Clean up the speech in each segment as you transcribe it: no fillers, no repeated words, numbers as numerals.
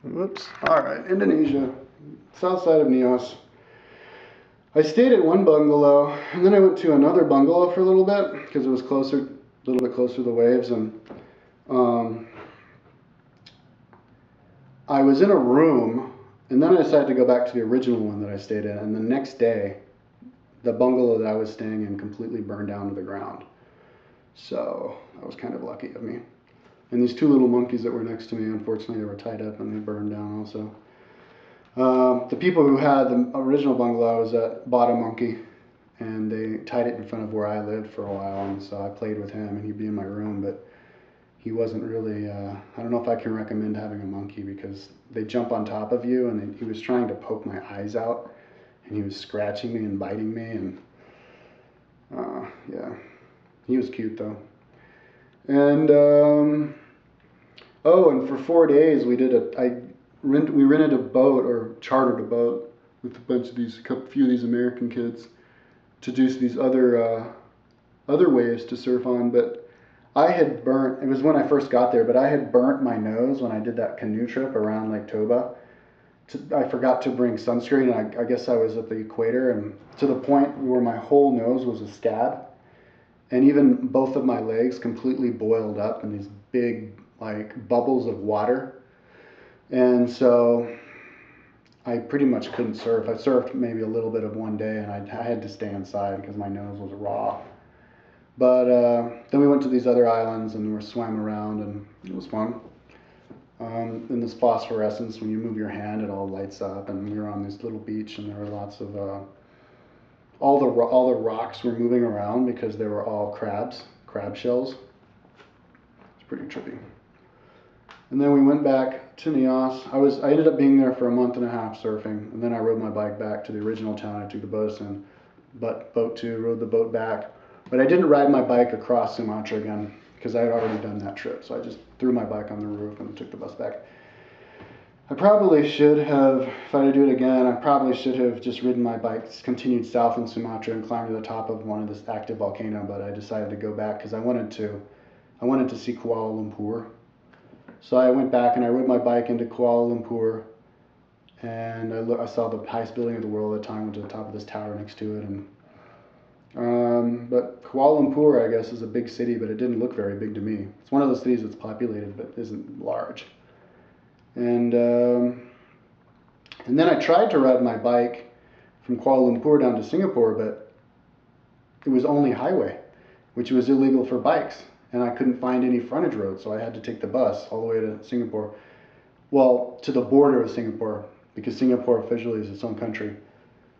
Whoops. All right, Indonesia, south side of Nias. I stayed at one bungalow, and then I went to another bungalow for a little bit because it was closer, a little bit closer to the waves, and um, I was in a room, and then I decided to go back to the original one that I stayed in, and the next day, the bungalow that I was staying in completely burned down to the ground. So that was kind of lucky of me. And these two little monkeys that were next to me, unfortunately, they were tied up and they burned down also. The people who had the original bungalow bought a monkey, and they tied it in front of where I lived for a while, and so I played with him, and he'd be in my room, but he wasn't really, I don't know if I can recommend having a monkey because they jump on top of you, and he was trying to poke my eyes out, and he was scratching me and biting me, and yeah, he was cute though. And oh, and for 4 days we rented a boat or chartered a boat with a few of these American kids to do these other waves to surf on. But I had burnt. It was when I first got there, but I had burnt my nose when I did that canoe trip around Lake Toba. I forgot to bring sunscreen. I guess I was at the equator, and to the point where my whole nose was a scab, and even both of my legs completely boiled up in these big like bubbles of water. And so I pretty much couldn't surf. I surfed maybe a little bit of one day, and I had to stay inside because my nose was raw. But then we went to these other islands and we swam around, and it was fun. In this phosphorescence, when you move your hand, it all lights up. And we were on this little beach, and there were lots of all the rocks were moving around because they were all crab shells. It's pretty trippy. And then we went back to Nias. I ended up being there for a month and a half surfing, and then I rode my bike back to the original town. I took the boat in, rode the boat back. But I didn't ride my bike across Sumatra again because I had already done that trip. So I just threw my bike on the roof and took the bus back. I probably should have, if I had to do it again, I probably should have just ridden my bike, continued south in Sumatra and climbed to the top of one of this active volcano. But I decided to go back because I wanted to see Kuala Lumpur. So I went back and I rode my bike into Kuala Lumpur, and I saw the highest building in the world at the time, went to the top of this tower next to it. But Kuala Lumpur, I guess, is a big city, but it didn't look very big to me. It's one of those cities that's populated but isn't large. And then I tried to ride my bike from Kuala Lumpur down to Singapore, but it was only highway, which was illegal for bikes. And I couldn't find any frontage road, so I had to take the bus all the way to Singapore. Well, to the border of Singapore, because Singapore officially is its own country.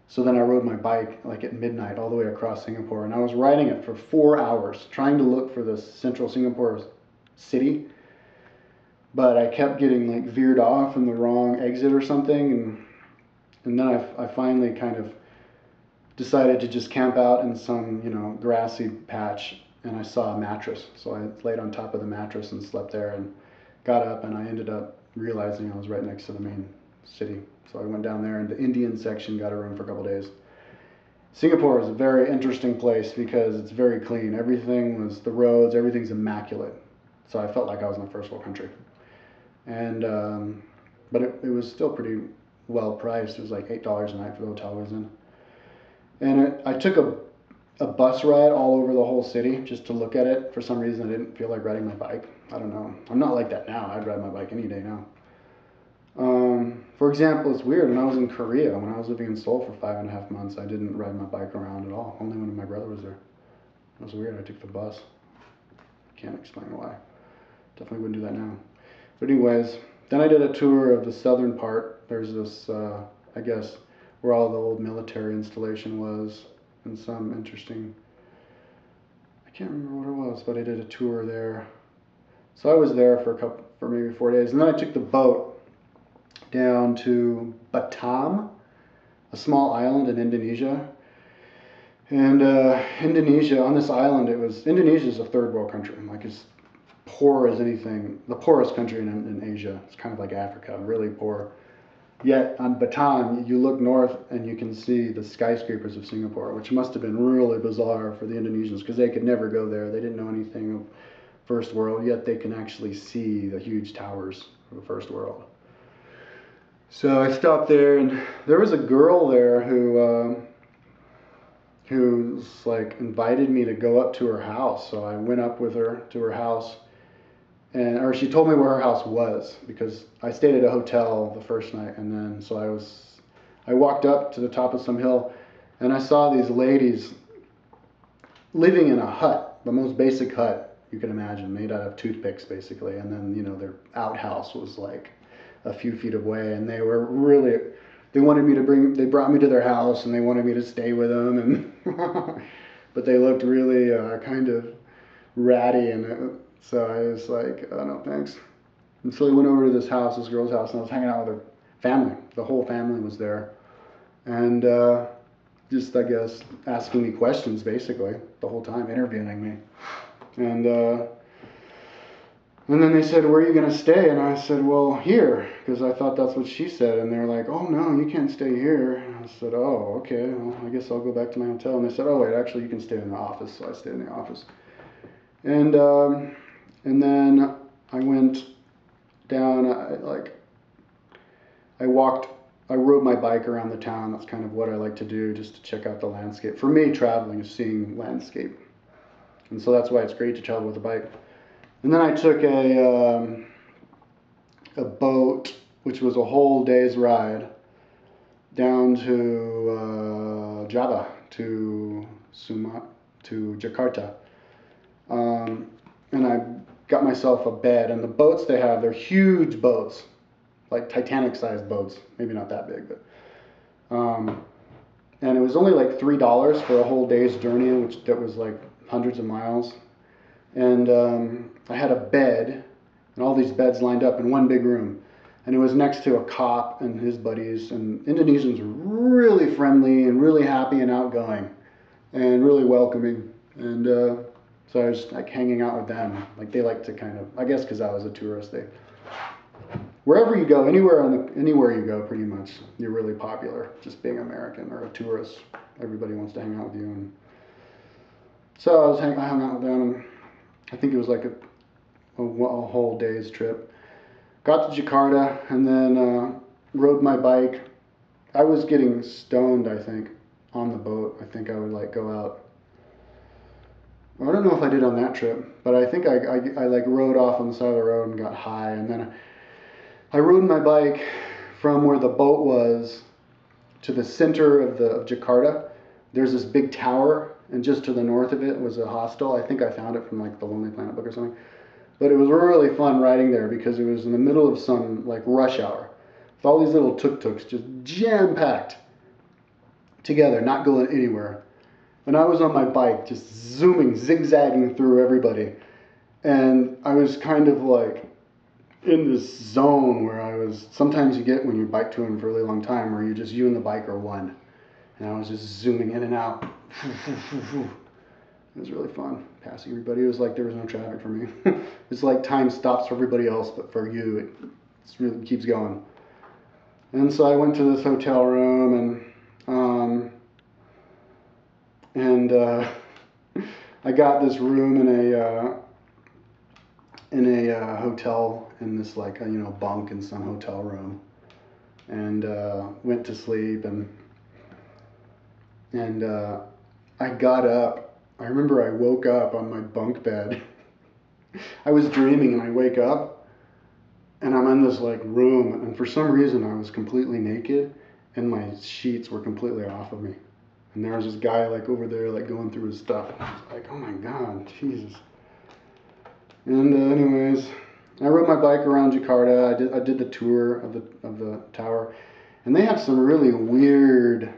So then I rode my bike like at midnight all the way across Singapore, and I was riding it for 4 hours, trying to look for the central Singapore city. But I kept getting like veered off in the wrong exit or something, and then I finally kind of decided to just camp out in some grassy patch. And I saw a mattress, so I laid on top of the mattress and slept there, and got up, and I ended up realizing I was right next to the main city. So I went down there, and the Indian section got a room for a couple of days. Singapore is a very interesting place because it's very clean. The roads, everything's immaculate. So I felt like I was in a first world country. And but it was still pretty well priced. It was like $8 a night for the hotel I was in. And I took a bus ride all over the whole city just to look at it. For some reason, I didn't feel like riding my bike. I don't know. I'm not like that now. I'd ride my bike any day now. For example, it's weird. When I was in Korea, when I was living in Seoul for 5.5 months, I didn't ride my bike around at all. Only when my brother was there. It was weird. I took the bus. Can't explain why. Definitely wouldn't do that now. But anyways, then I did a tour of the southern part. There's this, I guess, where all the old military installation was. And some interesting, I can't remember what it was, but I did a tour there. So I was there for maybe 4 days, and then I took the boat down to Batam, a small island in Indonesia. And Indonesia, on this island, Indonesia is a third world country, like as poor as anything, the poorest country in Asia. It's kind of like Africa, really poor. Yet on Batam, you look north and you can see the skyscrapers of Singapore, which must have been really bizarre for the Indonesians because they could never go there. They didn't know anything of first world, yet they can actually see the huge towers of the first world. So I stopped there, and there was a girl there who's like invited me to go up to her house. So I went up with her to her house, or she told me where her house was, because I stayed at a hotel the first night, and then so I walked up to the top of some hill, and I saw these ladies living in a hut, the most basic hut you can imagine, made out of toothpicks basically, and then their outhouse was like a few feet away, and they were really, they brought me to their house, and they wanted me to stay with them, and but they looked really kind of ratty, and so I was like, oh no thanks. And so I went over to this girl's house, and I was hanging out with her family. The whole family was there, and just, I guess, asking me questions basically the whole time, interviewing me. And then they said, where are you going to stay? And I said, well, here, because I thought that's what she said. And they're like, oh, no, you can't stay here. And I said, oh, okay, well, I guess I'll go back to my hotel. And they said, oh, wait, actually, you can stay in the office. So I stayed in the office. And then I went down, I rode my bike around the town. That's kind of what I like to do, just to check out the landscape. For me, traveling is seeing landscape. And so that's why it's great to travel with a bike. And then I took a boat, which was a whole day's ride, down to Java, to Sumatra, to Jakarta. And I got myself a bed. And the boats they have, they're huge boats, like Titanic-sized boats. Maybe not that big, but and it was only like $3 for a whole day's journey, that was like hundreds of miles. And I had a bed, and all these beds lined up in one big room. And it was next to a cop and his buddies. And Indonesians were really friendly and really happy and outgoing and really welcoming. And so I was like hanging out with them. Like they like to kind of, I guess because I was a tourist, wherever you go, anywhere you go, pretty much, you're really popular. Just being American or a tourist, everybody wants to hang out with you. And so I hung out with them, and I think it was like a whole day's trip. Got to Jakarta, and then rode my bike. I was getting stoned, I think, on the boat. I think I would like go out. I don't know if I did on that trip, but I think I like rode off on the side of the road and got high, and then I rode my bike from where the boat was to the center of Jakarta. There's this big tower, and just to the north of it was a hostel. I think I found it from like the Lonely Planet book or something. But it was really fun riding there because it was in the middle of some like rush hour with all these little tuk-tuks just jam-packed together, not going anywhere. And I was on my bike just zooming, zigzagging through everybody. And I was kind of like in this zone where sometimes you get when you bike touring for a really long time where you and the bike are one. And I was just zooming in and out. It was really fun passing everybody. It was like there was no traffic for me. It's like time stops for everybody else, but for you, it really keeps going. And so I went to this hotel room, and I got this room in a hotel, in this like bunk in some hotel room, and went to sleep, and I got up. I remember I woke up on my bunk bed. I was dreaming, and I wake up, and I'm in this like room, and for some reason I was completely naked, and my sheets were completely off of me. And there was this guy like over there like going through his stuff. And I was like, oh my God, Jesus. And anyways, I rode my bike around Jakarta. I did the tour of the tower, and they have some really weird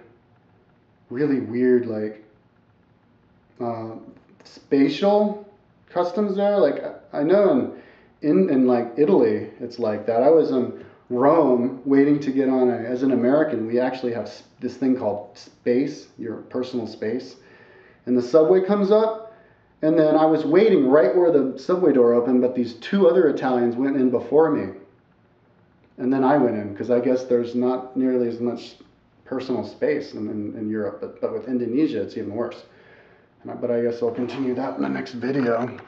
like spatial customs there. Like I know in like Italy it's like that. I was in Rome waiting to get on as an American, we actually have this thing called space, your personal space, and the subway comes up, and then I was waiting right where the subway door opened, but these two other Italians went in before me, and then I went in, because I guess there's not nearly as much personal space in Europe, but with Indonesia it's even worse. But I guess I'll continue that in the next video.